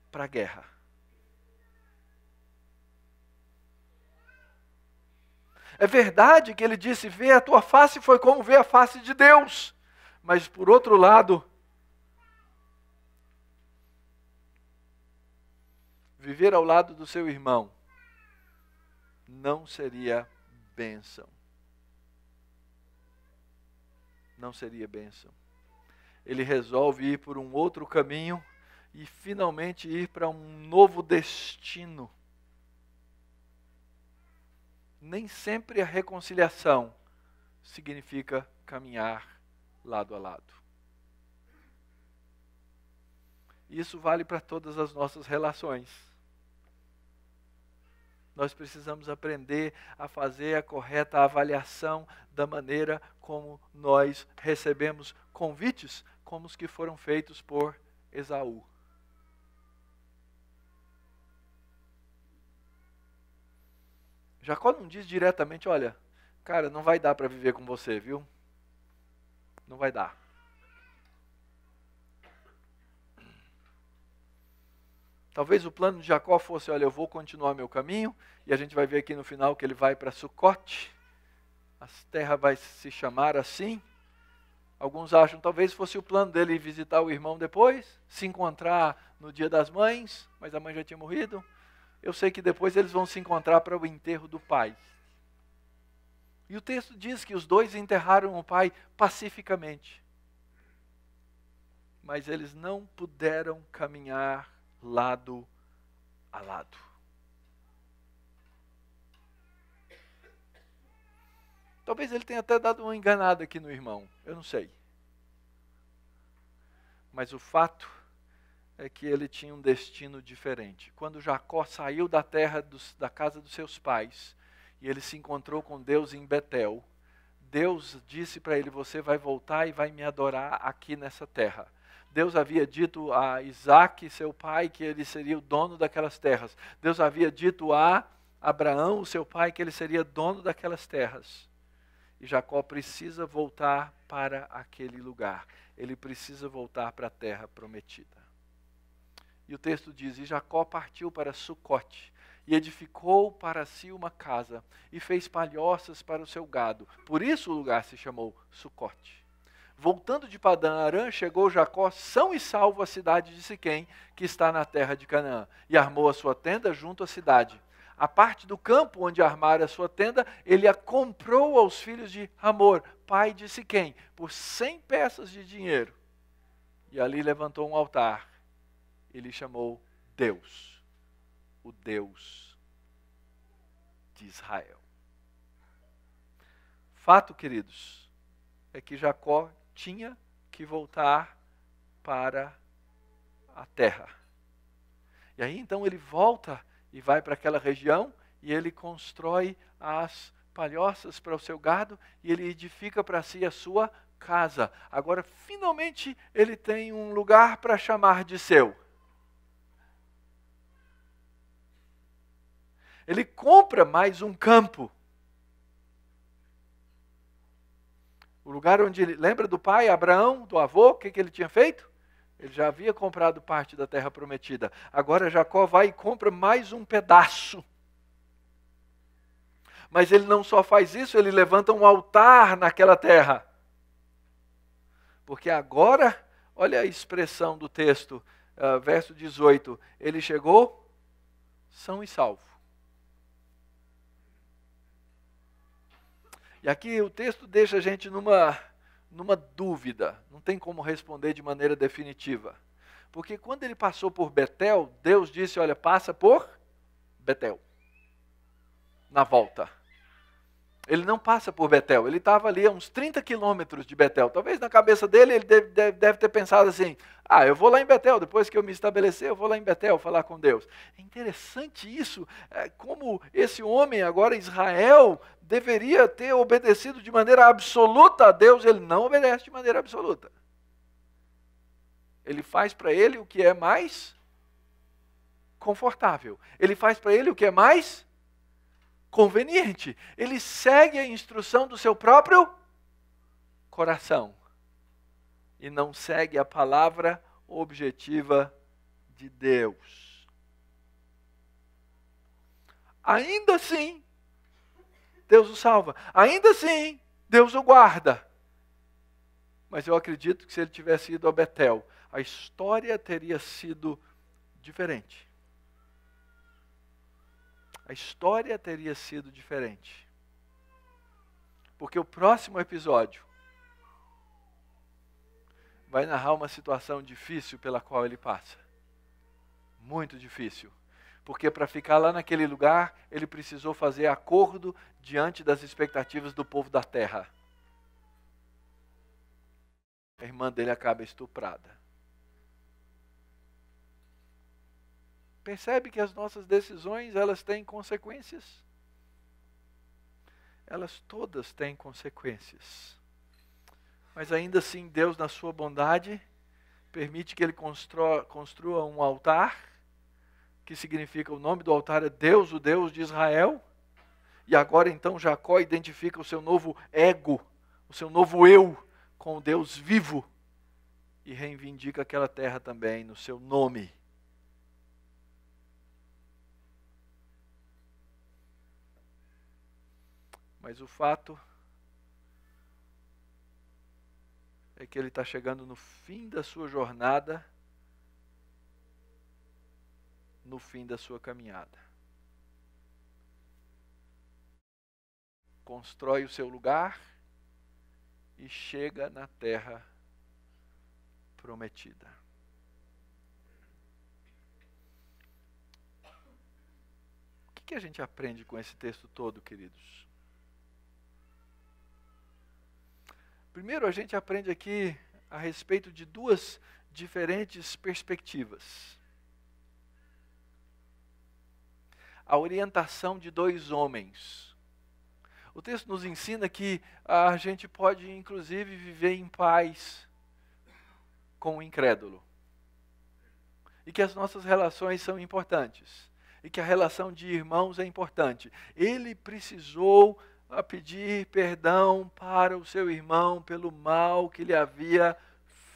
para a guerra. É verdade que ele disse, ver a tua face foi como ver a face de Deus. Mas por outro lado, viver ao lado do seu irmão não seria bênção. Não seria bênção. Ele resolve ir por um outro caminho e finalmente ir para um novo destino. Nem sempre a reconciliação significa caminhar lado a lado. Isso vale para todas as nossas relações. Nós precisamos aprender a fazer a correta avaliação da maneira como nós recebemos convites, como os que foram feitos por Esaú. Jacó não diz diretamente, olha, cara, não vai dar para viver com você, viu? Não vai dar. Talvez o plano de Jacó fosse, olha, eu vou continuar meu caminho, e a gente vai ver aqui no final que ele vai para Sucote, a terra vai se chamar assim. Alguns acham, talvez fosse o plano dele ir visitar o irmão depois, se encontrar no dia das mães, mas a mãe já tinha morrido. Eu sei que depois eles vão se encontrar para o enterro do pai. E o texto diz que os dois enterraram o pai pacificamente. Mas eles não puderam caminhar lado a lado. Talvez ele tenha até dado uma enganada aqui no irmão, eu não sei. Mas o fato é que ele tinha um destino diferente. Quando Jacó saiu da terra da casa dos seus pais, e ele se encontrou com Deus em Betel, Deus disse para ele, você vai voltar e vai me adorar aqui nessa terra. Deus havia dito a Isaac, seu pai, que ele seria o dono daquelas terras. Deus havia dito a Abraão, o seu pai, que ele seria dono daquelas terras. E Jacó precisa voltar para aquele lugar. Ele precisa voltar para a terra prometida. E o texto diz, e Jacó partiu para Sucote, e edificou para si uma casa, e fez palhoças para o seu gado. Por isso o lugar se chamou Sucote. Voltando de Padã Arã, chegou Jacó são e salvo à cidade de Siquém, que está na terra de Canaã, e armou a sua tenda junto à cidade. A parte do campo onde armara a sua tenda, ele a comprou aos filhos de Hamor, pai de Siquém, por 100 peças de dinheiro. E ali levantou um altar. Ele chamou Deus, o Deus de Israel. Fato, queridos, é que Jacó tinha que voltar para a terra. E aí então ele volta e vai para aquela região e ele constrói as palhoças para o seu gado e ele edifica para si a sua casa. Agora, finalmente, ele tem um lugar para chamar de seu. Ele compra mais um campo. O lugar onde ele... Lembra do pai, Abraão, do avô? O que ele tinha feito? Ele já havia comprado parte da terra prometida. Agora Jacó vai e compra mais um pedaço. Mas ele não só faz isso, ele levanta um altar naquela terra. Porque agora, olha a expressão do texto, verso 18. Ele chegou são e salvo. E aqui o texto deixa a gente numa dúvida, não tem como responder de maneira definitiva. Porque quando ele passou por Betel, Deus disse, olha, passa por Betel, na volta. Ele não passa por Betel, ele estava ali a uns 30 quilômetros de Betel. Talvez na cabeça dele ele deve ter pensado assim, eu vou lá em Betel, depois que eu me estabelecer, eu vou lá em Betel falar com Deus. É interessante isso, como esse homem agora, Israel, deveria ter obedecido de maneira absoluta a Deus, ele não obedece de maneira absoluta. Ele faz para ele o que é mais confortável. Ele faz para ele o que é mais conveniente. Ele segue a instrução do seu próprio coração. E não segue a palavra objetiva de Deus. Ainda assim, Deus o salva. Ainda assim, Deus o guarda. Mas eu acredito que se ele tivesse ido a Betel, a história teria sido diferente. A história teria sido diferente. Porque o próximo episódio vai narrar uma situação difícil pela qual ele passa. Muito difícil. Porque para ficar lá naquele lugar, ele precisou fazer acordo diante das expectativas do povo da terra. A irmã dele acaba estuprada. Percebe que as nossas decisões, elas têm consequências? Elas todas têm consequências. Mas ainda assim, Deus, na sua bondade, permite que ele construa um altar, que significa, o nome do altar é Deus, o Deus de Israel. E agora então Jacó identifica o seu novo ego, o seu novo eu, com o Deus vivo. E reivindica aquela terra também no seu nome. Mas o fato é que ele está chegando no fim da sua jornada, no fim da sua caminhada. Constrói o seu lugar e chega na terra prometida. O que a gente aprende com esse texto todo, queridos? Primeiro, a gente aprende aqui a respeito de duas diferentes perspectivas. A orientação de dois homens. O texto nos ensina que a gente pode, inclusive, viver em paz com o incrédulo. E que as nossas relações são importantes. E que a relação de irmãos é importante. Ele precisou pedir perdão para o seu irmão pelo mal que lhe havia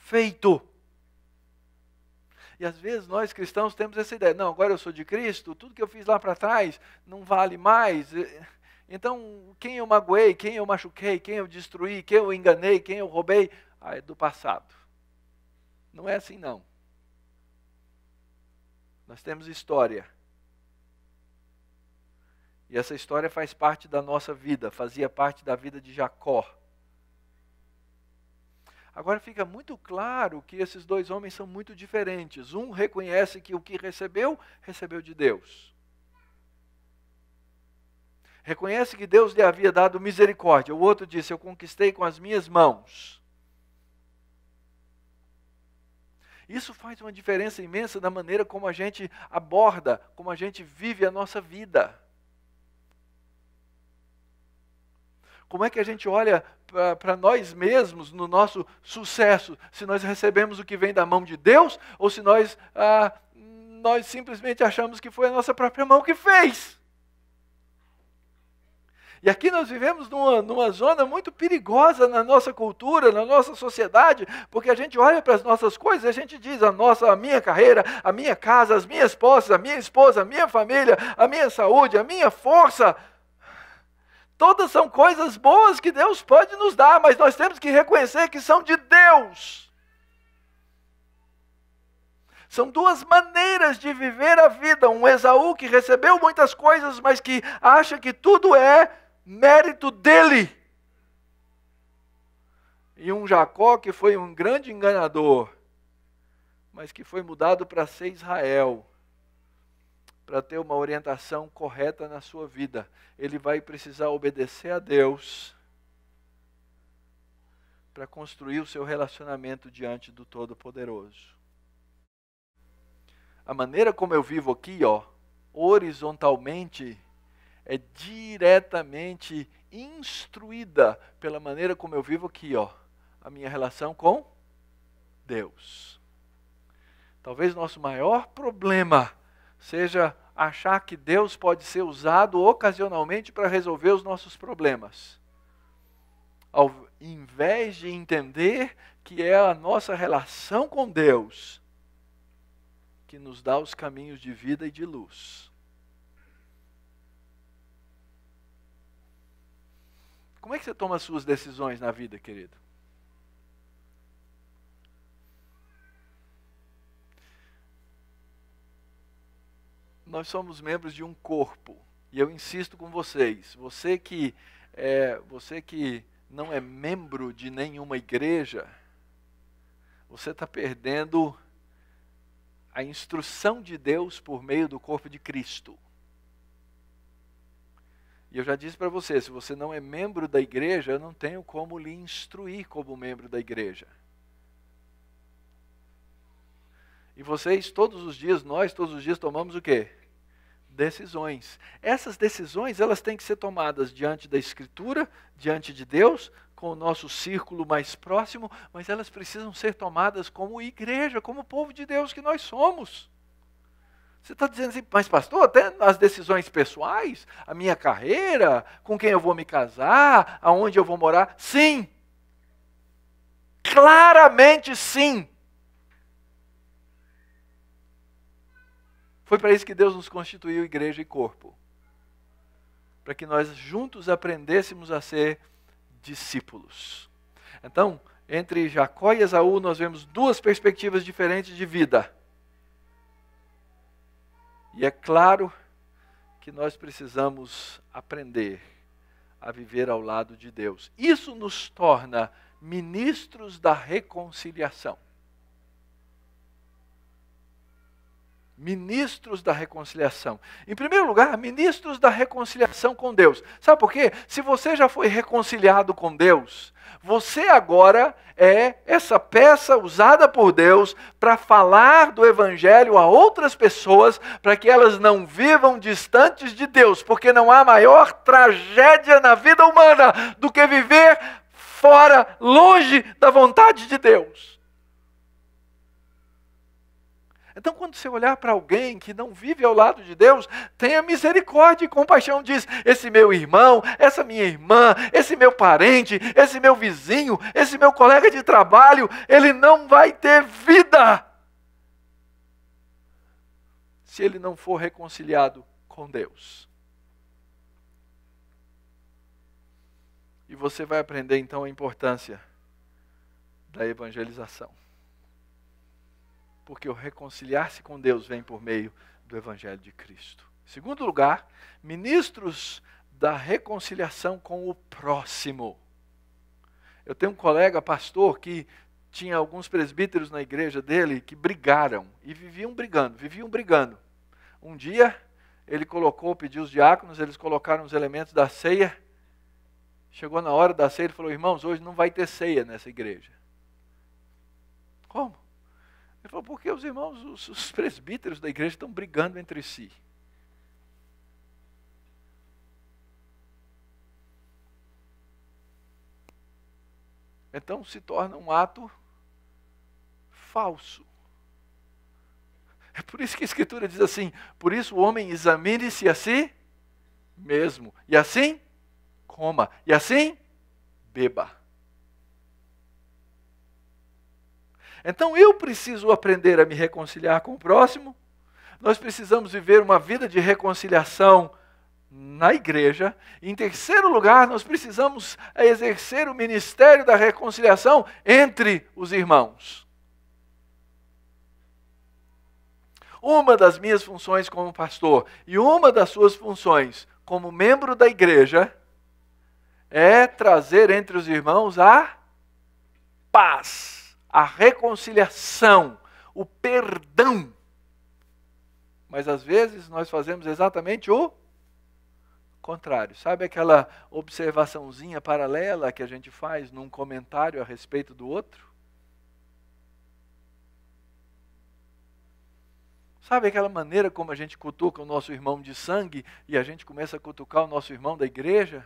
feito. E às vezes nós cristãos temos essa ideia, não, agora eu sou de Cristo, tudo que eu fiz lá para trás não vale mais. Então, quem eu magoei, quem eu machuquei, quem eu destruí, quem eu enganei, quem eu roubei, é do passado. Não é assim não. Nós temos história. E essa história faz parte da nossa vida, fazia parte da vida de Jacó. Agora fica muito claro que esses dois homens são muito diferentes. Um reconhece que o que recebeu, recebeu de Deus. Reconhece que Deus lhe havia dado misericórdia. O outro disse, eu conquistei com as minhas mãos. Isso faz uma diferença imensa na maneira como a gente aborda, como a gente vive a nossa vida. Como é que a gente olha para nós mesmos no nosso sucesso? Se nós recebemos o que vem da mão de Deus ou se nós simplesmente achamos que foi a nossa própria mão que fez. E aqui nós vivemos numa zona muito perigosa na nossa cultura, na nossa sociedade, porque a gente olha para as nossas coisas e a gente diz a minha carreira, a minha casa, as minhas posses, a minha esposa, a minha família, a minha saúde, a minha força. Todas são coisas boas que Deus pode nos dar, mas nós temos que reconhecer que são de Deus. São duas maneiras de viver a vida. Um Esaú que recebeu muitas coisas, mas que acha que tudo é mérito dele. E um Jacó que foi um grande enganador, mas que foi mudado para ser Israel, para ter uma orientação correta na sua vida. Ele vai precisar obedecer a Deus para construir o seu relacionamento diante do Todo-Poderoso. A maneira como eu vivo aqui, horizontalmente, é diretamente instruída pela maneira como eu vivo aqui, a minha relação com Deus. Talvez nosso maior problema seja achar que Deus pode ser usado ocasionalmente para resolver os nossos problemas, ao invés de entender que é a nossa relação com Deus que nos dá os caminhos de vida e de luz. Como é que você toma as suas decisões na vida, querido? Nós somos membros de um corpo, e eu insisto com vocês, você que não é membro de nenhuma igreja, você está perdendo a instrução de Deus por meio do corpo de Cristo. E eu já disse para você, se você não é membro da igreja, eu não tenho como lhe instruir como membro da igreja. E vocês, nós todos os dias tomamos o quê? Decisões. Essas decisões, elas têm que ser tomadas diante da Escritura, diante de Deus, com o nosso círculo mais próximo, mas elas precisam ser tomadas como igreja, como povo de Deus que nós somos. Você está dizendo assim, mas pastor, até nas decisões pessoais, a minha carreira, com quem eu vou me casar, aonde eu vou morar? Sim! Claramente sim! Foi para isso que Deus nos constituiu igreja e corpo. Para que nós juntos aprendêssemos a ser discípulos. Então, entre Jacó e Esaú, nós vemos duas perspectivas diferentes de vida. E é claro que nós precisamos aprender a viver ao lado de Deus. Isso nos torna ministros da reconciliação. Ministros da reconciliação. Em primeiro lugar, ministros da reconciliação com Deus. Sabe por quê? Se você já foi reconciliado com Deus, você agora é essa peça usada por Deus para falar do Evangelho a outras pessoas, para que elas não vivam distantes de Deus, porque não há maior tragédia na vida humana do que viver fora, longe da vontade de Deus. Então, quando você olhar para alguém que não vive ao lado de Deus, tenha misericórdia e compaixão. Diz, esse meu irmão, essa minha irmã, esse meu parente, esse meu vizinho, esse meu colega de trabalho, ele não vai ter vida se ele não for reconciliado com Deus. E você vai aprender então a importância da evangelização. Porque o reconciliar-se com Deus vem por meio do Evangelho de Cristo. Em segundo lugar, ministros da reconciliação com o próximo. Eu tenho um colega pastor que tinha alguns presbíteros na igreja dele que brigaram e viviam brigando. Um dia, ele pediu os diáconos, eles colocaram os elementos da ceia. Chegou na hora da ceia, ele falou, irmãos, hoje não vai ter ceia nessa igreja. Como? Ele falou, porque os irmãos, os presbíteros da igreja estão brigando entre si. Então se torna um ato falso. É por isso que a Escritura diz assim, por isso o homem examine-se a si mesmo, e assim coma, e assim beba. Então eu preciso aprender a me reconciliar com o próximo, nós precisamos viver uma vida de reconciliação na igreja. Em terceiro lugar, nós precisamos exercer o ministério da reconciliação entre os irmãos. Uma das minhas funções como pastor e uma das suas funções como membro da igreja é trazer entre os irmãos a paz, a reconciliação, o perdão. Mas às vezes nós fazemos exatamente o contrário. Sabe aquela observaçãozinha paralela que a gente faz num comentário a respeito do outro? Sabe aquela maneira como a gente cutuca o nosso irmão de sangue e a gente começa a cutucar o nosso irmão da igreja?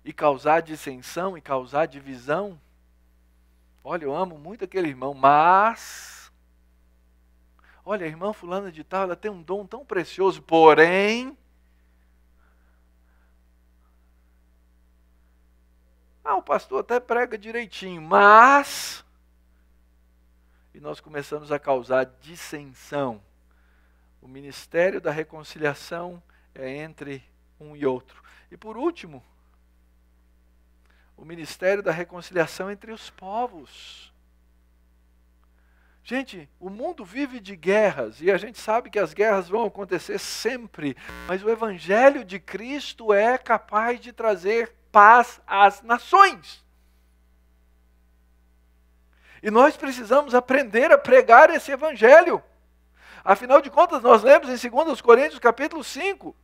E causar dissensão e causar divisão? Olha, eu amo muito aquele irmão, mas... olha, a irmã fulana de tal, ela tem um dom tão precioso, porém... o pastor até prega direitinho, mas... e nós começamos a causar dissensão. O ministério da reconciliação é entre um e outro. E por último, o ministério da reconciliação entre os povos. Gente, o mundo vive de guerras, e a gente sabe que as guerras vão acontecer sempre, mas o Evangelho de Cristo é capaz de trazer paz às nações. E nós precisamos aprender a pregar esse Evangelho. Afinal de contas, nós lemos em 2 Coríntios capítulo 5.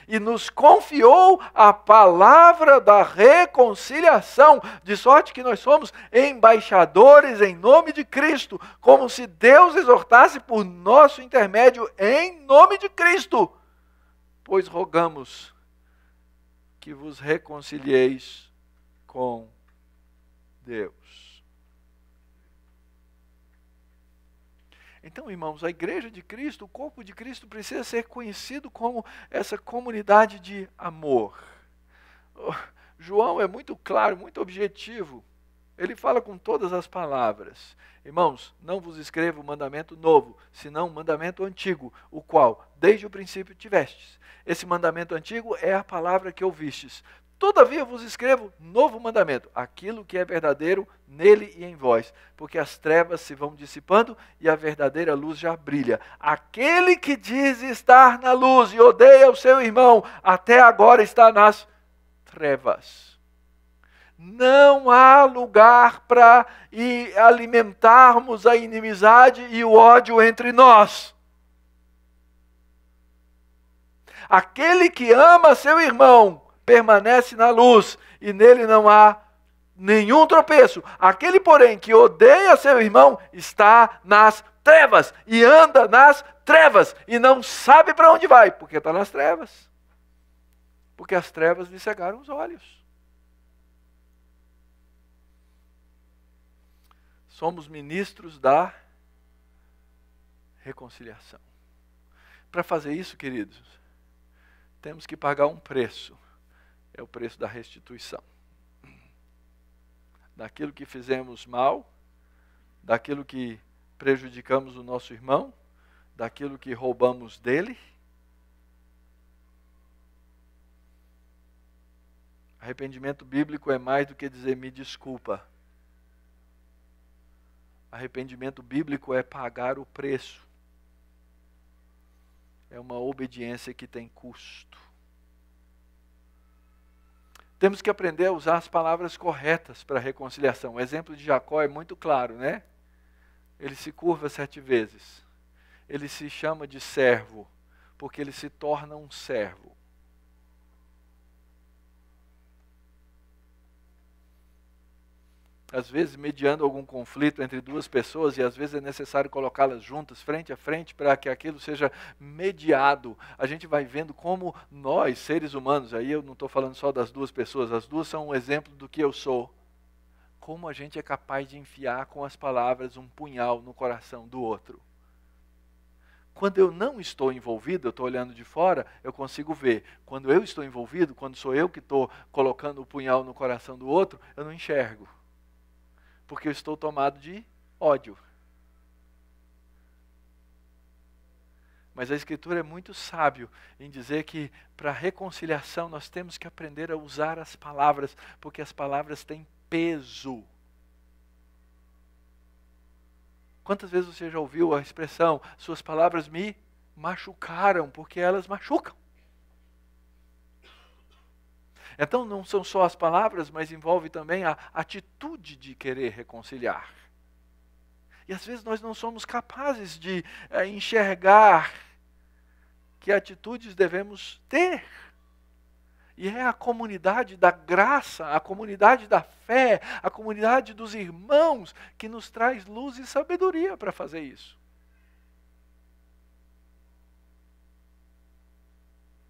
E nos confiou a palavra da reconciliação, de sorte que nós somos embaixadores em nome de Cristo, como se Deus exortasse por nosso intermédio em nome de Cristo. Pois rogamos que vos reconcilieis com Deus. Então, irmãos, a igreja de Cristo, o corpo de Cristo precisa ser conhecido como essa comunidade de amor. João é muito claro, muito objetivo. Ele fala com todas as palavras. Irmãos, não vos escrevo um mandamento novo, senão um mandamento antigo, o qual desde o princípio tivestes. Esse mandamento antigo é a palavra que ouvistes. Todavia vos escrevo novo mandamento, aquilo que é verdadeiro nele e em vós, porque as trevas se vão dissipando e a verdadeira luz já brilha. Aquele que diz estar na luz e odeia o seu irmão, até agora está nas trevas. Não há lugar para alimentarmos a inimizade e o ódio entre nós. Aquele que ama seu irmão permanece na luz, e nele não há nenhum tropeço. Aquele, porém, que odeia seu irmão, está nas trevas, e anda nas trevas, e não sabe para onde vai, porque está nas trevas. Porque as trevas lhe cegaram os olhos. Somos ministros da reconciliação. Para fazer isso, queridos, temos que pagar um preço. É o preço da restituição. Daquilo que fizemos mal, daquilo que prejudicamos o nosso irmão, daquilo que roubamos dele. Arrependimento bíblico é mais do que dizer me desculpa. Arrependimento bíblico é pagar o preço. É uma obediência que tem custo. Temos que aprender a usar as palavras corretas para a reconciliação. O exemplo de Jacó é muito claro, né? Ele se curva 7 vezes. Ele se chama de servo, porque ele se torna um servo. às vezes mediando algum conflito entre duas pessoas, e às vezes é necessário colocá-las juntas, frente a frente, para que aquilo seja mediado. A gente vai vendo como nós, seres humanos, aí eu não estou falando só das duas pessoas, as duas são um exemplo do que eu sou, como a gente é capaz de enfiar com as palavras um punhal no coração do outro. Quando eu não estou envolvido, eu estou olhando de fora, eu consigo ver. Quando eu estou envolvido, quando sou eu que estou colocando o punhal no coração do outro, eu não enxergo. Porque eu estou tomado de ódio. Mas a Escritura é muito sábio em dizer que para a reconciliação nós temos que aprender a usar as palavras, porque as palavras têm peso. Quantas vezes você já ouviu a expressão, suas palavras me machucaram, porque elas machucam? Então não são só as palavras, mas envolve também a atitude de querer reconciliar. E às vezes nós não somos capazes de enxergar que atitudes devemos ter. E é a comunidade da graça, a comunidade da fé, a comunidade dos irmãos que nos traz luz e sabedoria para fazer isso.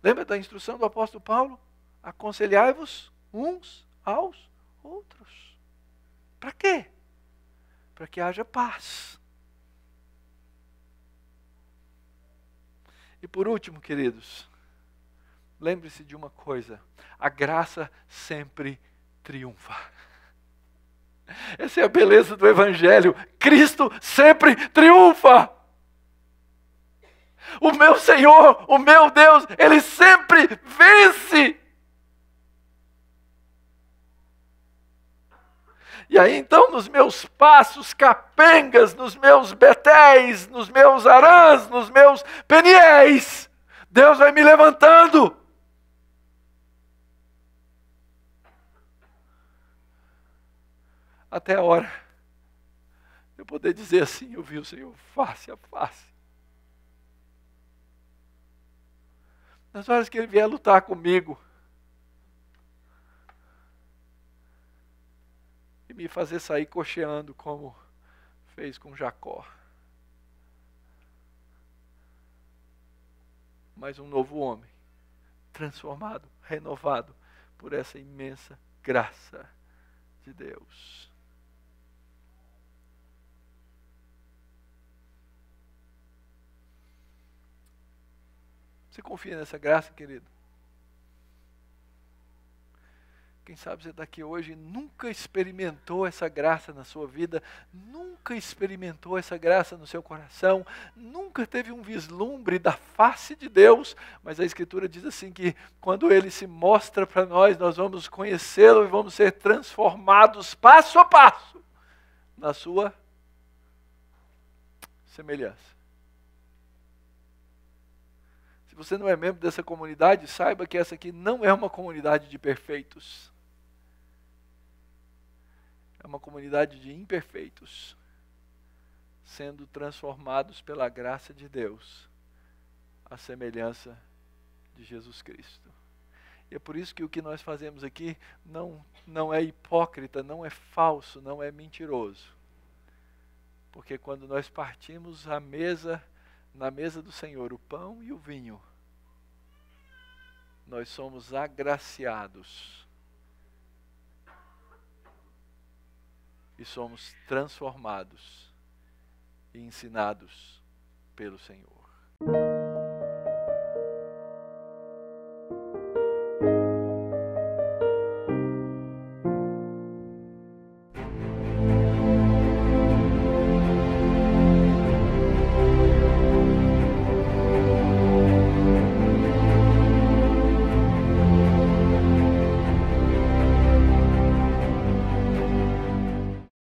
Lembra da instrução do apóstolo Paulo? Aconselhai-vos uns aos outros. Para quê? Para que haja paz. E por último, queridos, lembre-se de uma coisa: a graça sempre triunfa. Essa é a beleza do Evangelho. Cristo sempre triunfa. O meu Senhor, o meu Deus, Ele sempre vence. E aí então nos meus passos capengas, nos meus betéis, nos meus arãs, nos meus peniéis, Deus vai me levantando. Até a hora de eu poder dizer assim, eu vi o Senhor face a face. Nas horas que Ele vier lutar comigo, e me fazer sair cocheando como fez com Jacó. Mas um novo homem, transformado, renovado por essa imensa graça de Deus. Você confia nessa graça, querido? Quem sabe você está aqui hoje e nunca experimentou essa graça na sua vida, nunca experimentou essa graça no seu coração, nunca teve um vislumbre da face de Deus, mas a Escritura diz assim que quando Ele se mostra para nós, nós vamos conhecê-lo e vamos ser transformados passo a passo na sua semelhança. Se você não é membro dessa comunidade, saiba que essa aqui não é uma comunidade de perfeitos. É uma comunidade de imperfeitos, sendo transformados pela graça de Deus, à semelhança de Jesus Cristo. E é por isso que o que nós fazemos aqui não é hipócrita, não é falso, não é mentiroso. Porque quando nós partimos na mesa do Senhor, o pão e o vinho, nós somos agraciados e somos transformados e ensinados pelo Senhor.